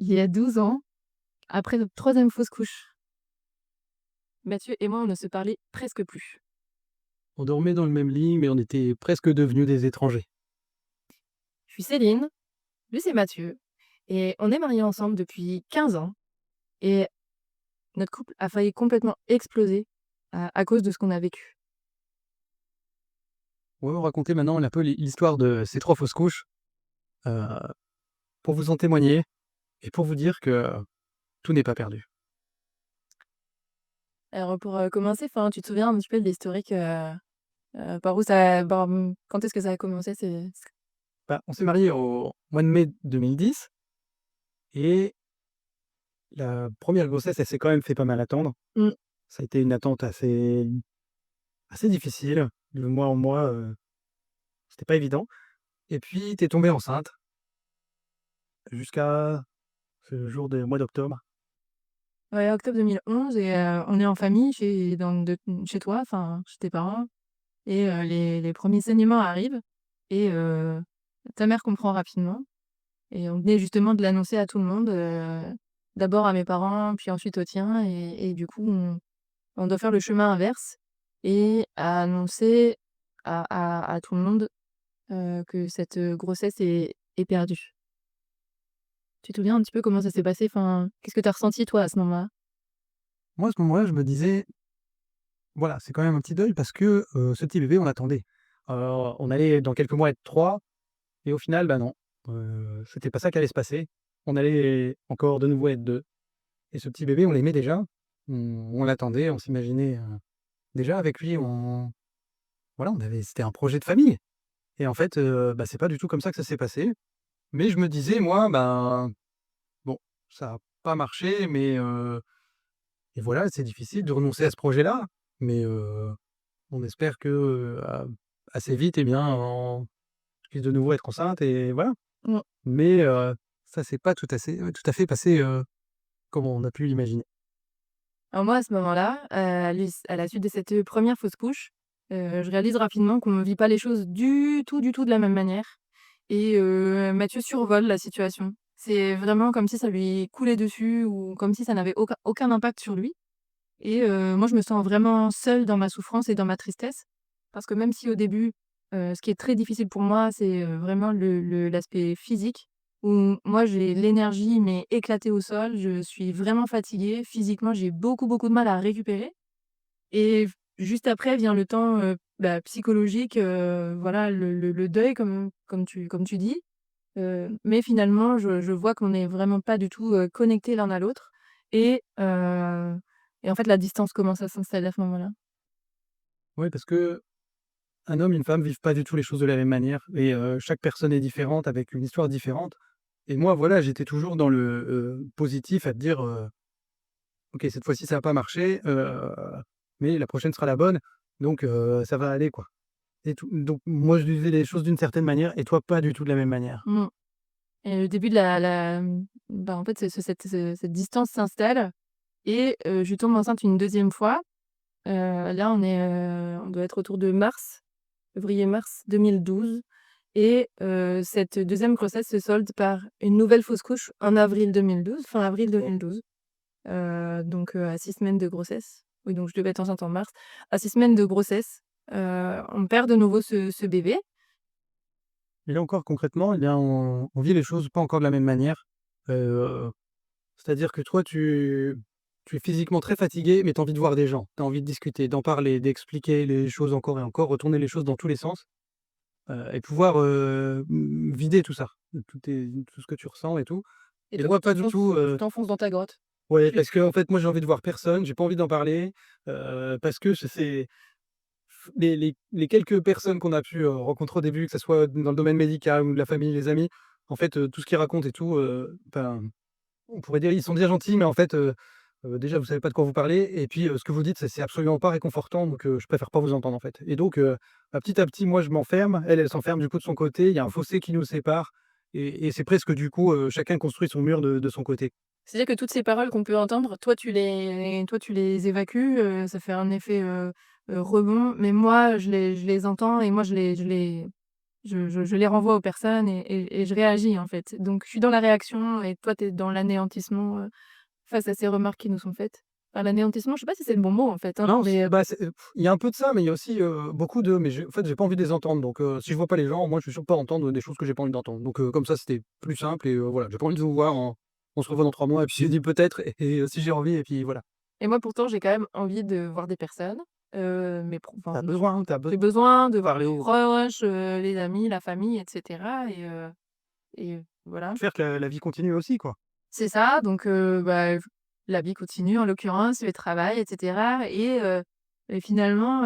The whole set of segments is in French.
Il y a 12 ans, après notre troisième fausse couche, Mathieu et moi, on ne se parlait presque plus. On dormait dans le même lit, mais on était presque devenus des étrangers. Je suis Céline, lui c'est Mathieu, et on est mariés ensemble depuis 15 ans et notre couple a failli complètement exploser à cause de ce qu'on a vécu. On va vous raconter maintenant un peu l'histoire de ces 3 fausses couches, heu, pour vous en témoigner et pour vous dire que tout n'est pas perdu. Alors pour, commencer, enfin, tu te souviens un petit peu de l'historique, par où ça quand est-ce que ça a commencé? C'est Bah, on s'est mariés au mois de mai 2010 et la première grossesse, elle s'est quand même fait pas mal attendre. mmh, Ça a été une attente assez difficile. De mois en mois, c'était pas évident et puis tu es tombée enceinte jusqu'à ce jour de mois d'octobre. ouais, octobre 2011 et on est en famille chez toi, enfin, chez tes parents. Et les premiers saignements arrivent et ta mère comprend rapidement et on venait justement de l'annoncer à tout le monde, d'abord à mes parents, puis ensuite aux tiens et du coup, on doit faire le chemin inverse et à annoncer à tout le monde, que cette, grossesse est perdue. Tu te souviens un petit peu comment ça s'est passé? Enfin, qu'est-ce que tu as ressenti toi à ce moment-là? Moi, à ce moment-là, je me disais: «Voilà, c'est quand même un petit deuil parce que, ce petit bébé, on l'attendait». On allait dans quelques mois être 3. Et au final, bah, non, c'était pas ça qui allait se passer. On allait encore de nouveau être 2 et ce petit bébé, on l'aimait déjà. On l'attendait, on s'imaginait, déjà avec lui, voilà, on avait c'était un projet de famille et en fait, bah, c'est pas du tout comme ça que ça s'est passé. Mais je me disais moi, ben, bon, ça a pas marché, mais et voilà, c'est difficile de renoncer à ce projet-là, mais on espère que, assez vite, eh bien, on puisse de nouveau être enceinte et voilà. Mmh. Mais ça s'est pas tout à fait passé, comme on a pu l'imaginer. Alors moi, à ce moment-là, à la suite de cette, première fausse couche, je réalise rapidement qu'on ne vit pas les choses du tout de la même manière et Mathieu survole la situation. C'est vraiment comme si ça lui coulait dessus ou comme si ça n'avait aucun impact sur lui et moi, je me sens vraiment seule dans ma souffrance et dans ma tristesse parce que même si au début, ce qui est très difficile pour moi, c'est, vraiment l'aspect physique où moi j'ai l'énergie mais éclatée au sol, je suis vraiment fatiguée. Physiquement, j'ai beaucoup, beaucoup de mal à récupérer et juste après vient le temps, psychologique, voilà le deuil comme tu dis. Mais finalement, je vois qu'on est vraiment pas du tout, connectés l'un à l'autre et en fait, la distance commence à s'installer à ce moment-là. Oui, parce qu'un homme et une femme vivent pas du tout les choses de la même manière et chaque personne est différente avec une histoire différente et moi, voilà, j'étais toujours dans le, positif à te dire, «OK, cette fois-ci, ça a pas marché, mais la prochaine sera la bonne, donc ça va aller, quoi» et tout. Donc moi, je vivais les choses d'une certaine manière et toi, pas du tout de la même manière. Mmh et le début de en fait, cette distance s'installe et je tombe enceinte une deuxième fois. Là, on doit être autour de mars, février-mars 2012 et cette deuxième grossesse se solde par une nouvelle fausse couche en avril 2012, fin avril 2012. Donc à 6 semaines de grossesse. Oui, donc je devais être enceinte en mars. À 6 semaines de grossesse, on perd de nouveau ce bébé. Et là encore concrètement, eh bien, on vit les choses pas encore de la même manière. Heu, C'est-à-dire que toi, tu es physiquement très fatigué, mais tu as envie de voir des gens. Tu as envie de discuter, d'en parler, d'expliquer les choses encore et encore, retourner les choses dans tous les sens, et pouvoir, vider tout ça, tout ce que tu ressens et tout. Et Et toi, moi, pas du tout, tu t'enfonces dans ta grotte. ouais, parce qu'en fait, moi, j'ai envie de voir personne, j'ai pas envie d'en parler, parce que c'est les quelques personnes qu'on a pu, rencontrer au début, que ça soit dans le domaine médical ou de la famille, les amis, en fait, tout ce qu'ils racontent et tout, enfin, on pourrait dire ils sont bien gentils, mais en fait, déjà vous savez pas de quoi vous parlez et puis, ce que vous dites, c'est absolument pas réconfortant, donc je préfère pas vous entendre, en fait et donc petit à petit, moi, je m'enferme, elle, elle s'enferme du coup de son côté, il y a un fossé qui nous sépare et c'est presque du coup, chacun construit son mur de son côté. C'est-à-dire que toutes ces paroles qu'on peut entendre, toi tu les évacues, ça fait un effet, rebond, mais moi je les entends et moi je les je les renvoie aux personnes et je réagis, en fait. Donc je suis dans la réaction et toi, tu es dans l'anéantissement, face à ces remarques qui nous sont faites. Enfin, l'anéantissement, je sais pas si c'est le bon mot, en fait, hein, Non, mais bah, il y a un peu de ça, mais il y a aussi, beaucoup de mais j'ai pas envie de les entendre, donc si je vois pas les gens, moi, je suis sûr de pas entendre des choses que j'ai pas envie d'entendre, donc comme ça, c'était plus simple et voilà, j'ai pas envie de vous voir, on se revoit dans 3 mois et puis j'ai dit peut-être et si j'ai envie et puis voilà. et moi, pourtant, j'ai quand même envie de voir des personnes, mais Tu enfin, besoin, tu j'ai besoin besoin de de voir parler mes aux proches, les amis, la famille et cetera et voilà. faire que la vie continue aussi, quoi. C'est ça, donc bah, la vie continue en l'occurrence, le travail et cetera et finalement,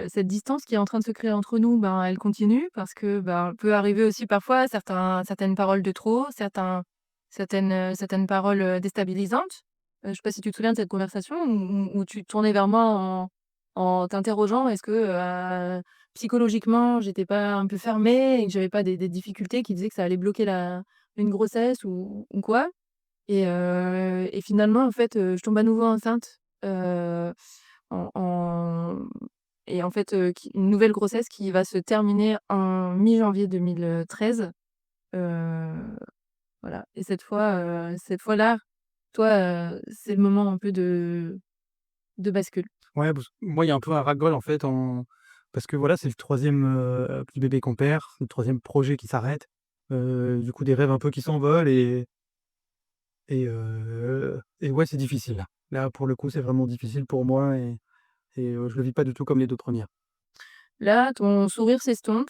cette distance qui est en train de se créer entre nous, ben, elle continue parce que, ben, peut arriver aussi parfois certaines paroles de trop, certaines paroles, déstabilisantes. Je sais pas si tu te souviens de cette conversation où tu te tournais vers moi en t'interrogeant: «Est-ce que, psychologiquement, j'étais pas un peu fermée et que j'avais pas des difficultés qui disaient que ça allait bloquer la une grossesse ou quoi et finalement, en fait, je tombe à nouveau enceinte, en et en fait, qui une nouvelle grossesse qui va se terminer en mi-janvier 2013, heu, voilà et cette fois-là, toi, c'est le moment un peu de bascule. Ouais, parce moi, il y a un peu un ras-le-bol, en fait, parce que voilà, c'est le troisième e petit bébé qu'on perd, le troisième projet qui s'arrête, du coup, des rêves un peu qui s'envolent et ouais, c'est difficile, là. Là, pour le coup, c'est vraiment difficile pour moi je le vis pas du tout comme les 2 premières. Là, ton sourire s'estompe,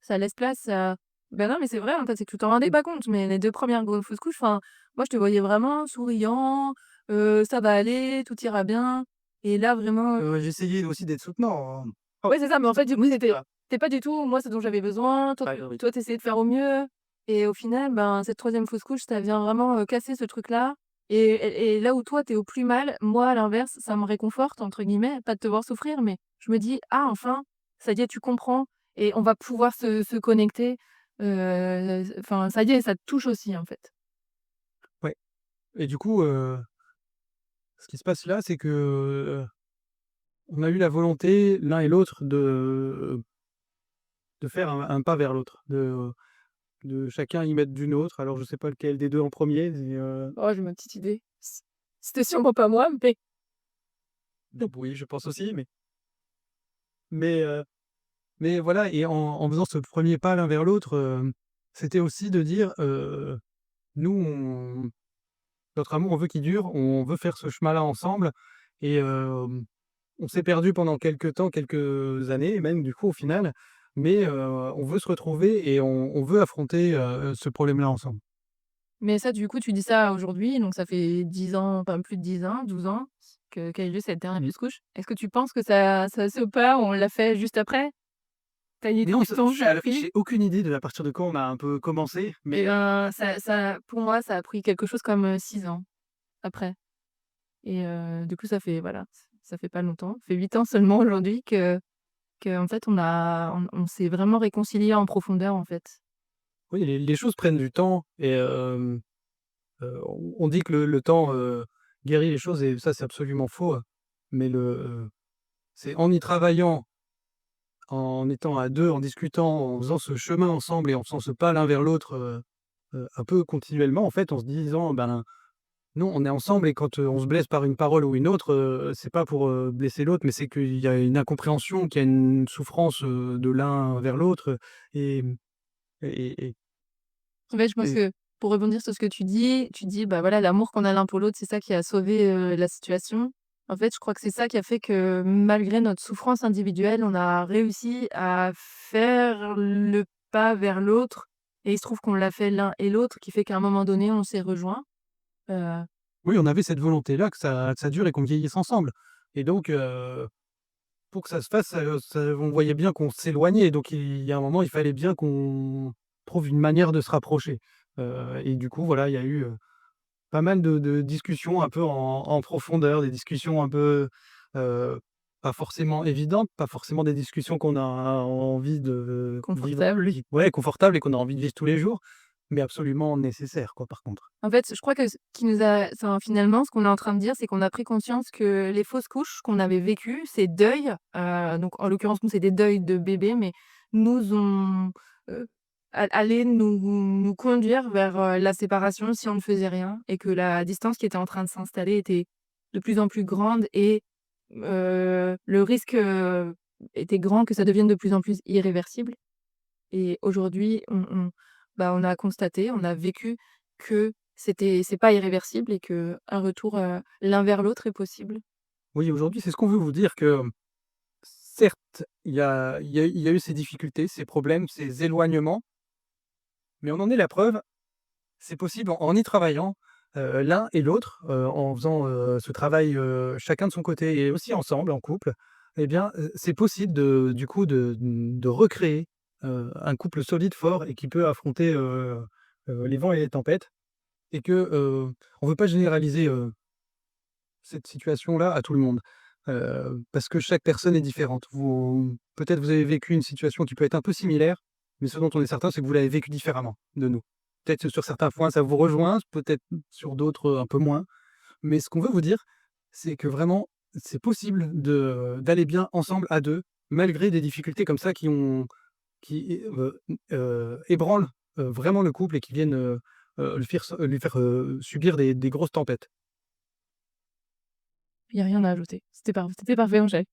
ça laisse place à ben non, mais c'est vrai, en fait, c'est que tu t'en rendais pas compte, mais les 2 premières fausses couches, enfin, moi, je te voyais vraiment souriant, «Ça va aller, tout ira bien» et là, vraiment J'essayais aussi d'être soutenant, hein. Oh, ouais, c'est ça, mais en fait, du coup, c'est ça. c'était pas du tout moi ce dont j'avais besoin. Toi Ouais, oui. toi, tu essayais de faire au mieux et au final, ben, cette troisième fausse couche, ça vient vraiment, casser ce truc-là et là où toi, tu es au plus mal, moi, à l'inverse, ça me «réconforte» entre guillemets, pas de te voir souffrir, mais je me dis: «Ah enfin, ça y est, tu comprends et on va pouvoir se connecter». Enfin, ça y est, ça te touche aussi, en fait. Ouais et du coup, ce qui se passe là, c'est que, on a eu la volonté l'un et l'autre de faire un pas vers l'autre, de chacun y mettre du nôtre. Alors je sais pas lequel des 2 en premier Oh, j'ai ma petite idée. C'était sûrement pas moi, mais donc oui, je pense aussi, mais heu, mais voilà et en faisant ce premier pas l'un vers l'autre, c'était aussi de dire, nous notre amour, on veut qu'il dure, on veut faire ce chemin-là ensemble et on s'est perdu pendant quelques temps, quelques années même du coup au final, mais on veut se retrouver et on veut affronter, ce problème-là ensemble. Mais ça, du coup, tu dis ça aujourd'hui, donc ça fait 10 ans, enfin plus de 10 ans, 12 ans qu'a eu lieu cette dernière Mmh. fausse couche. Est-ce que tu penses que ça se pas, on l'a fait juste après? Tu as une idée Non, du temps que ça a pris? j'ai aucune idée de à partir de quand on a un peu commencé, Et mais ben, ça pour moi, ça a pris quelque chose comme, 6 ans après et du coup, ça fait voilà, ça fait pas longtemps. Ça fait 8 ans seulement aujourd'hui qu'en fait, on s'est vraiment réconciliés en profondeur, en fait. oui, les choses prennent du temps et on dit que le temps, guérit les choses et ça, c'est absolument faux, mais c'est en y travaillant, en étant à 2, en discutant, en faisant ce chemin ensemble et en faisant ce pas l'un vers l'autre, un peu continuellement, en fait, en se disant: «Ben, non, on est ensemble et quand, on se blesse par une parole ou une autre, c'est pas pour, blesser l'autre, mais c'est qu'il y a une incompréhension, qu'il y a une souffrance, de l'un vers l'autre, et mmh et et En fait, je pense et que pour rebondir sur ce que tu dis, bah, voilà, l'amour qu'on a l'un pour l'autre, c'est ça qui a sauvé, la situation. En fait, je crois que c'est ça qui a fait que malgré notre souffrance individuelle, on a réussi à faire le pas vers l'autre et il se trouve qu'on l'a fait l'un et l'autre, qui fait qu'à un moment donné, on s'est rejoints. Heu, oui, on avait cette volonté-là que ça dure et qu'on vieillisse ensemble et donc pour que ça se fasse, on voyait bien qu'on s'éloignait, donc il y a un moment, il fallait bien qu'on trouve une manière de se rapprocher, et du coup, voilà, il y a eu, pas mal de discussions un peu en profondeur, des discussions un peu, heu, pas forcément évidentes, pas forcément des discussions qu'on a envie de vivre confortable. ouais, confortables et qu'on a envie de vivre tous les jours, mais absolument nécessaires, quoi, par contre. En fait, je crois que ce qui nous a enfin, finalement, ce qu'on est en train de dire, c'est qu'on a pris conscience que les fausses couches qu'on avait vécues, ces deuils, donc en l'occurrence, nous, c'est des deuils de bébés, mais nous ont, heu, allaient nous conduire vers, la séparation si on ne faisait rien et que la distance qui était en train de s'installer était de plus en plus grande et le risque, était grand que ça devienne de plus en plus irréversible et aujourd'hui on a constaté, on a vécu que c'est pas irréversible et qu'un retour, l'un vers l'autre est possible. Oui, aujourd'hui, c'est ce qu'on veut vous dire que, certes, il y a eu ces difficultés, ces problèmes, ces éloignements, mais on en est la preuve, c'est possible en y travaillant, l'un et l'autre, en faisant, ce travail, chacun de son côté et aussi ensemble, en couple, eh bien, c'est possible de du coup de recréer, un couple solide, fort et qui peut affronter, les vents et les tempêtes et que, on veut pas généraliser, cette situation-là à tout le monde, parce que chaque personne est différente. Peut-être vous avez vécu une situation qui peut être un peu similaire, mais ce dont on est certain, c'est que vous l'avez vécu différemment de nous. Peut-être que sur certains points, ça vous rejoint, peut-être sur d'autres, un peu moins. Mais ce qu'on veut vous dire, c'est que vraiment, c'est possible d'aller bien ensemble à 2, malgré des difficultés comme ça qui ébranlent, vraiment le couple et qui viennent, lui faire subir des grosses tempêtes. Il y a rien à ajouter. C'était parfait, Angèle.